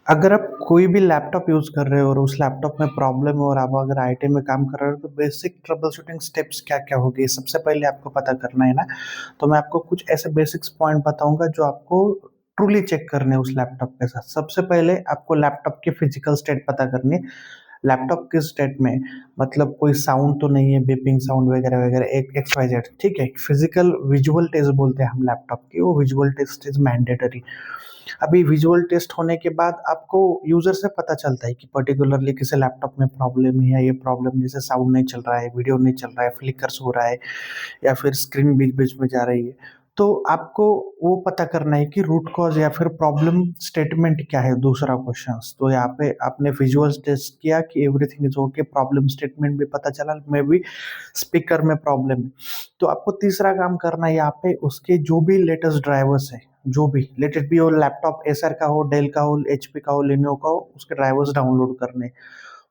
अगर आप कोई भी लैपटॉप यूज़ कर रहे हो और उस लैपटॉप में प्रॉब्लम है और आप अगर आईटी में काम कर रहे हो तो बेसिक ट्रबल शूटिंग स्टेप्स क्या-क्या होगी? सबसे पहले आपको पता करना है ना, तो मैं आपको कुछ ऐसे बेसिक्स पॉइंट बताऊँगा जो आपको ट्रूली चेक करने हैं उस लैपटॉप के साथ। सबसे पहले आपको लैपटॉप की फिजिकल स्टेट पता करनी है। लैपटॉप किस स्टेट में है? मतलब कोई साउंड तो नहीं है, बीपिंग साउंड वगैरह-वगैरह एक एक्स वाई ज़ेड ठीक है? फिजिकल विजुअल टेस्ट बोलते हैं हम लैपटॉप की, वो विजुअल टेस्ट इज़ मैंडेटरी। अभी विजुअल टेस्ट होने के बाद आपको यूज़र से पता चलता है कि पर्टिकुलरली किसी लैपटॉप में प्रॉब्लम है या ये प्रॉब्लम जैसे साउंड नहीं चल रहा है, वीडियो नहीं चल रहा है, फ्लिकर्स हो रहा है या फिर स्क्रीन बीच-बीच में जा रही है। तो आपको वो पता करना है कि रूट कॉज़ या फिर प्रॉब्लम स्टेटमेंट क्या है दूसरा क्वेश्चंस। तो यहाँ पे आपने विजुअल्स टेस्ट किया कि everything is okay, problem statement भी पता चला, मे बी स्पीकर में प्रॉब्लम है। तो आपको तीसरा काम करना है यहाँ पे उसके जो भी लेटेस्ट ड्राइवर्स है, जो भी लेट इट बी वो लैपटॉप एसर का हो, डेल का हो, एचपी का हो, लिनोवो का हो, उसके ड्राइवर्स डाउनलोड करने।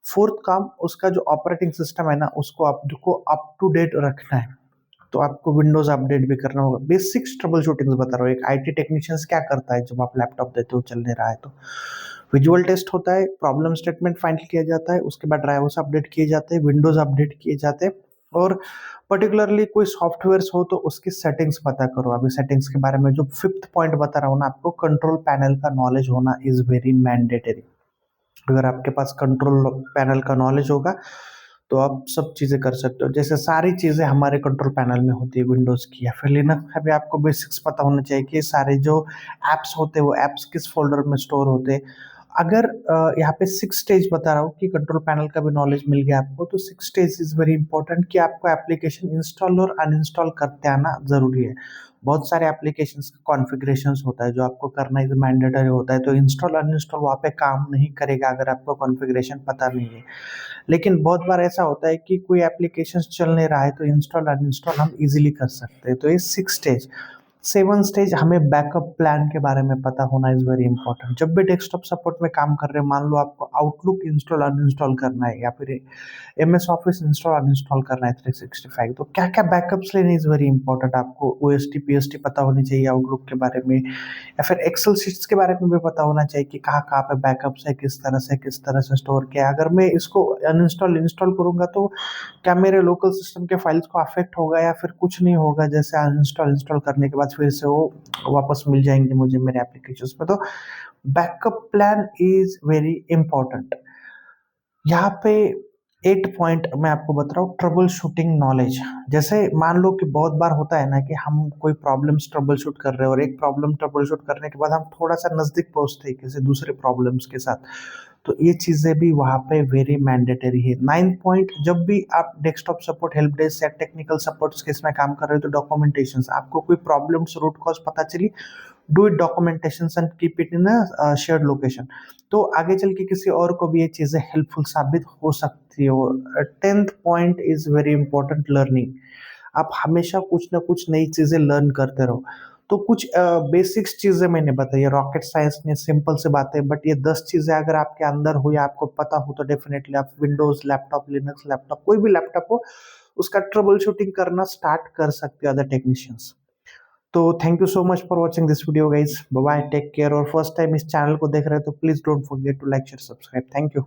फोर्थ काम उसका जो ऑपरेटिंग सिस्टम है ना उसको आपको अप टू डेट रखना है। तो आपको विंडोज अपडेट भी करना होगा। बेसिक्स ट्रबल शूटिंग्स बता रहा हूँ, एक आईटी टेक्नीशियंस क्या करता है जब आप लैपटॉप देते हो चल नहीं रहा है तो विजुअल टेस्ट होता है, प्रॉब्लम स्टेटमेंट फाइंड किया जाता है, उसके बाद ड्राइवर्स अपडेट किए जाते हैं, विंडोज अपडेट किए जाते हैं और पर्टिकुलरली कोई सॉफ्टवेयर्स हो तो उसकी सेटिंग्स पता करो। अभी सेटिंग्स के बारे में जो फिफ्थ पॉइंट बता रहा हूँ ना आपको, कंट्रोल पैनल का नॉलेज होना इज वेरी मैंडेटरी। अगर आपके पास कंट्रोल पैनल का नॉलेज होगा तो आप सब चीज़ें कर सकते हो। जैसे सारी चीज़ें हमारे कंट्रोल पैनल में होती है विंडोज़ की या फिर लिनक्स। अभी आपको बेसिक्स पता होना चाहिए कि सारे जो ऐप्स होते हैं वो ऐप्स किस फ़ोल्डर में स्टोर होते हैं। अगर यहाँ पे 6 स्टेज बता रहा हूँ कि कंट्रोल पैनल का भी नॉलेज मिल गया आपको, तो 6 स्टेज इज़ वेरी इंपॉर्टेंट कि आपको एप्लीकेशन इंस्टॉल और अनइंस्टॉल करते आना ज़रूरी है। बहुत सारे एप्लीकेशंस का कॉन्फ़िगरेशंस होता है जो आपको करना इज़ मैंडेटरी होता है, तो इंस्टॉल अनइंस्टॉल वहाँ पे काम नहीं करेगा अगर आपको कॉन्फ़िगरेशन पता नहीं है। लेकिन बहुत बार ऐसा होता है कि कोई एप्लीकेशंस चल नहीं रहा है तो इंस्टॉल अनइंस्टॉल हम ईज़िली कर सकते हैं। तो ये 6 स्टेज। 7 स्टेज हमें बैकअप प्लान के बारे में पता होना इज़ वेरी इंपॉर्टेंट। जब भी डेस्कटॉप सपोर्ट में काम कर रहे हैं, मान लो आपको आउटलुक इंस्टॉल अनइंस्टॉल करना है या फिर एमएस ऑफिस इंस्टॉल अनइंस्टॉल करना है 365, तो क्या-क्या बैकअप्स लेने इज़ वेरी इंपॉर्टेंट। आपको ओएसटी, पीएसटी पता होनी चाहिए आउटलुक के बारे में या फिर एक्सेल शीट्स के बारे में भी पता होना चाहिए कि कहाँ-कहाँ पे बैकअप्स है, किस तरह से स्टोर किया है। अगर मैं इसको अनइंस्टॉल इंस्टॉल करूँगा तो क्या मेरे लोकल सिस्टम के फाइल्स को अफेक्ट होगा या फिर कुछ नहीं होगा, जैसे अनइंस्टॉल इंस्टॉल करने के बाद फिर से वो वापस मिल जाएँगे मुझे मेरे एप्लीकेशंस में। तो backup plan is very important. यहाँ पे 8 पॉइंट मैं आपको बता रहा हूँ, ट्रबल शूटिंग नॉलेज। जैसे मान लो कि बहुत बार होता है ना कि हम कोई प्रॉब्लम्स ट्रबल शूट कर रहे हैं और एक प्रॉब्लम ट्रबल शूट करने के बाद हम थोड़ा-सा नज़दीक पहुँचते हैं किसी दूसरे प्रॉब्लम्स के साथ। तो ये चीज़ें भी वहाँ पे वेरी मैंडेटरी है। 9 पॉइंट, जब भी आप डेस्कटॉप सपोर्ट, हेल्प डेस्क या टेक्निकल सपोर्ट्स केस में काम कर रहे हो तो डॉक्यूमेंटेशंस, आपको कोई प्रॉब्लम्स रूट कॉज़ पता चली, do it documentations and keep it in a shared location. तो आगे चल के किसी और को भी ये चीज़ें हेल्पफुल साबित हो सकती है। और 10th point is very important, learning. आप हमेशा कुछ ना कुछ नई चीज़ें लर्न करते रहो। तो कुछ बेसिक्स चीज़ें मैंने बताई, रॉकेट साइंस में सिंपल सी बातें, बट ये 10 चीज़ें अगर आपके अंदर हो या आपको पता हो तो डेफिनेटली आप विंडोज़ लैपटॉप, लिनक्स लैपटॉप, कोई भी लैपटॉप हो, उसका ट्रबल शूटिंग करना स्टार्ट कर सकते हैं अदर टेक्नीशियंस। तो thank you so much for watching this video guys. Bye bye, take care. और फर्स्ट टाइम इस चैनल को देख रहे हो तो please don't forget to like, share, subscribe. Thank you.